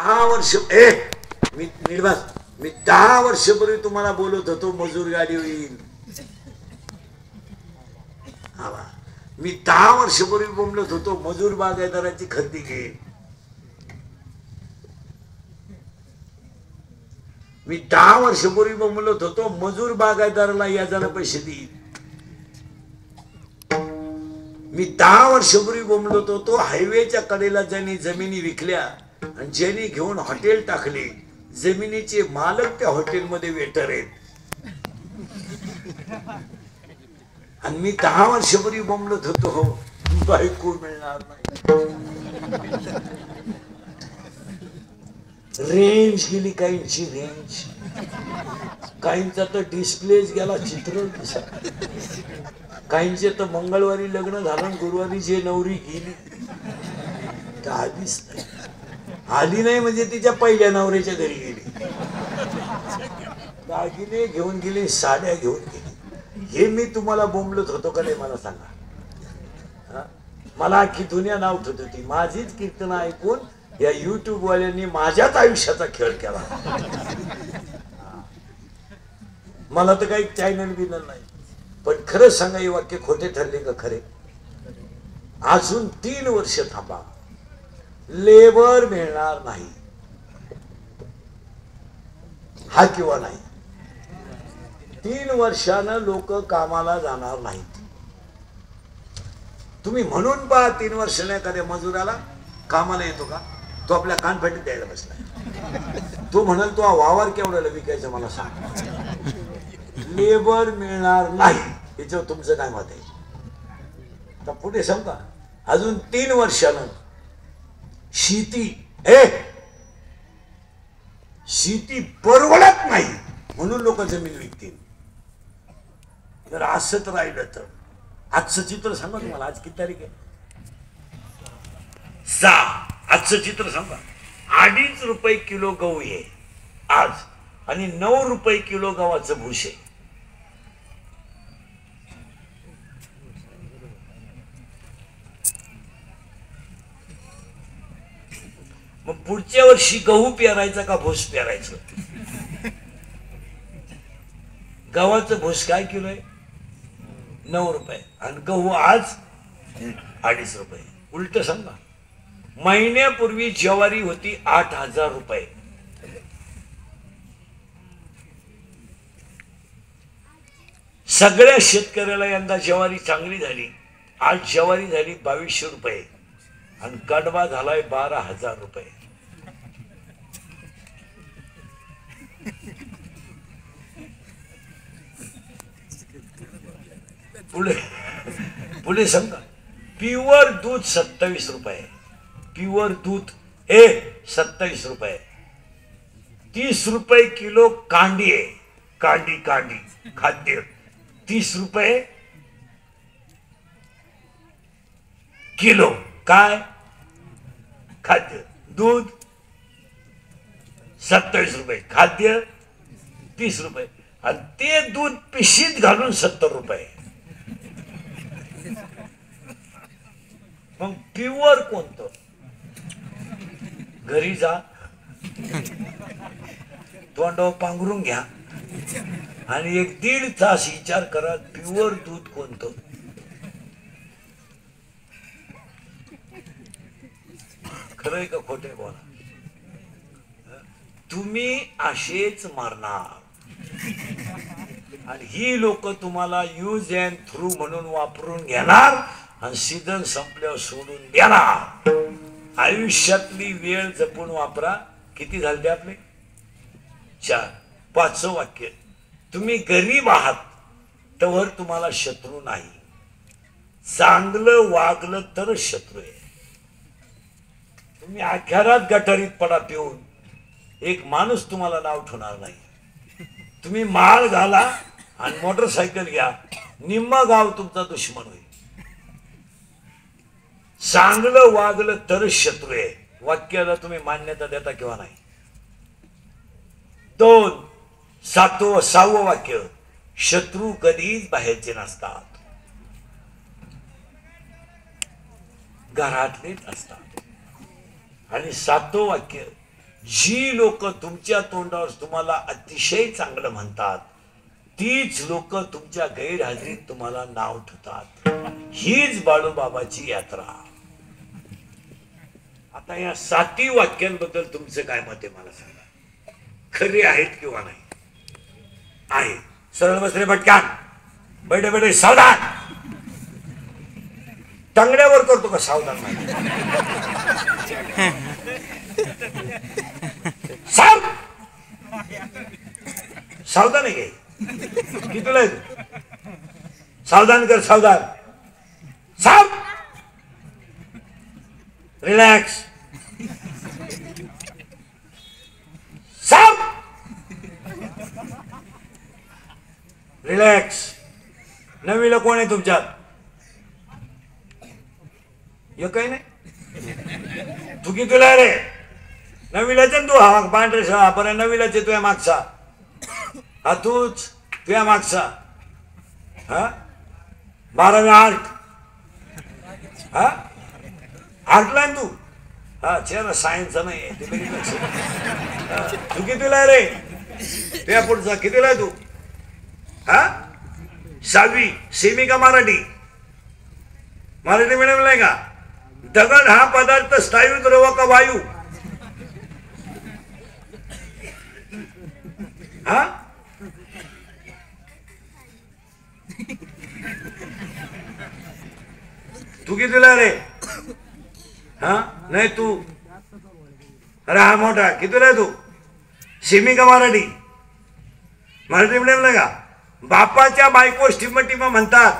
10 वर्ष मी निर्वास मी 10 वर्षापूर्वी तुम्हाला बोलत होतो मजूर गाडी होईल. मी 10 वर्षापूर्वी बोलत होतो मजूर बागायतदाराची खरेदी घे. मी 10 वर्षापूर्वी बोलत होतो मजूर बागायतदाराला याजाने पैसे देईल. मी 10 वर्षापूर्वी बोलत होतो हायवेच्या कडेला ज्यांनी जमिनी विकल्या आणि ज्यांनी घेऊन हॉटेल टाकले जमिनीचे मालक त्या हॉटेलमध्ये वेटर आहेत. आणि मी 10 वर्षापूर्वी बोलत होतो हो बायको मिळणार नाही. रेंज गेली काहींची रेंज काहींचा तर डिस्प्लेच गेला चित्र दिसत. काहींचे तर मंगळवारी लग्न झालं गुरुवारी जे नवरी गेली आधीच नाही आली नाही म्हणजे तिच्या पहिल्या नवऱ्याच्या घरी गेली. दागिने घेऊन गेली साड्या घेऊन गेली. हे मी तुम्हाला बोंबलत होतो का नाही मला सांगा. मला अख्खी दुनिया नाव ठेवत होती. माझीच कीर्तन ऐकून या युट्यूब वाल्यांनी माझ्याच आयुष्याचा खेळ केला. मला तर काही चॅनल बिनल नाही. पण खरं सांगा हे वाक्य खोटे ठरले का खरे. अजून 3 वर्ष थांबा लेबर मिळणार नाही. हा किंवा नाही 3 वर्षानं लोक कामाला जाणार नाहीत. तुम्ही म्हणून पहा 3 वर्षाने एखाद्या मजुराला कामाला येतो का. तो आपल्या कानफाटीत द्यायला बसला. तो म्हणाल तो वावर केवढ्याला विकायचं मला सांग. लेबर मिळणार नाही याच्यावर तुमचं काय मत आहे. तर पुढे सांगा अजून 3 वर्षानं शेती शेती परवडत नाही म्हणून लोक जमीन विकतील. जर असंच राहिलं तर आजचं चित्र सांगा तुम्हाला. आज किती तारीख आहे 6. आजचं चित्र सांगा. 2.5 रुपये किलो गहू आहे आज आणि 9 रुपये किलो गव्हाचं भूस आहे. मग पुढच्या वर्षी गहू पेरायचा का भूस पेरायचं. गव्हाचं भूस काय किलो आहे 9 रुपये आणि गहू आज 2.5 रुपये. उलट सांगा महिन्यापूर्वी ज्वारी होती 8,000 रुपये. सगळ्या शेतकऱ्याला यंदा ज्वारी चांगली झाली. आज ज्वारी झाली 2200 रुपये आणि कडबा झालाय 12,000 रुपये. पुढे पुढे सांगा प्युअर दूध 27 रुपये. प्युअर दूध 27 रुपये. 30 रुपये किलो कांडी आहे. कांडी कांडी खाद्य 30 रुपये किलो. काय खाद्य दूध 27 रुपये खाद्य 30 रुपये आणि ते दूध पिशीत घालून 70 रुपये. मग प्युअर कोणतं. घरी जा तोंडावर पांघरून घ्या आणि 1-1.5 तास विचार करा प्युअर दूध कोणतं. खरंय का खोटे बोला. तुम्ही असेच मारणार आणि ही लोक तुम्हाला यूज अँड थ्रू म्हणून वापरून घेणार आणि सीझन संपल्यावर सोडून देणार. आयुष्यातली वेळ जपून वापरा. किती झाले आपले 4. 5वं वाक्य तुम्ही गरीब आहात तर तुम्हाला शत्रू नाही. चांगलं वागलं तर शत्रू आहे. तुम्ही आख्यारात गटारीत पडा पिऊन एक माणूस तुम्हाला नाव ठेवणार नाही. तुम्ही माळ घाला आणि मोटरसायकल घ्या निम्मा गाव तुमचा दुश्मन होईल. चांगलं वागलं तर शत्रू आहे. वाक्याला तुम्ही मान्यता देता किंवा नाही. 2. 6वं वाक्य शत्रू कधीच बाहेरचे नसतात घरातलेच असतात. आणि 7वं वाक्य जी लोक तुमच्या तोंडावर तुम्हाला अतिशय चांगलं म्हणतात तीच लोक तुमच्या गैरहजेरीत तुम्हाला नाव ठेवतात. हीच बाळूबाबाची यात्रा. आता या 7 वाक्यांबद्दल तुमचं काय मत आहे मला सांगा. खरे आहेत किंवा नाही? आहे. सरळ बसले पटकान. बैठे बैठे सावधान. टंगड्यावर करतो का सावधान? सावधान आहे की तुला सावधान कर. सावधान. साव रिलॅक्स. साव रिलॅक्स. नवीला कोण आहे तुमच्यात? हे काही नाही. तू कितीला रे? नवीला तू. हा पांढरे शाळा पण नवीलाच तुझ्या मागचा. हा तूच तुझ्या मागचा. हा 12वी आर्ट. हा आर्टला तू. हा चेहरा सायन्सचा नाही. तू कितीला रे? तुझ्या पुढचा कितीला तू? हा 6वी. सेमी का मराठी? मराठी मिडियमला आहे का? दगड हा पदार्थ स्थायू द्रव का वायू? हा तू कितीला रे? हा नाही तू. अरे हा मोठा. कितीला आहे तू? सेमी का मराठी? मराठी मिडियमला का? बापाच्या बायको स्टिमटिमा म्हणतात.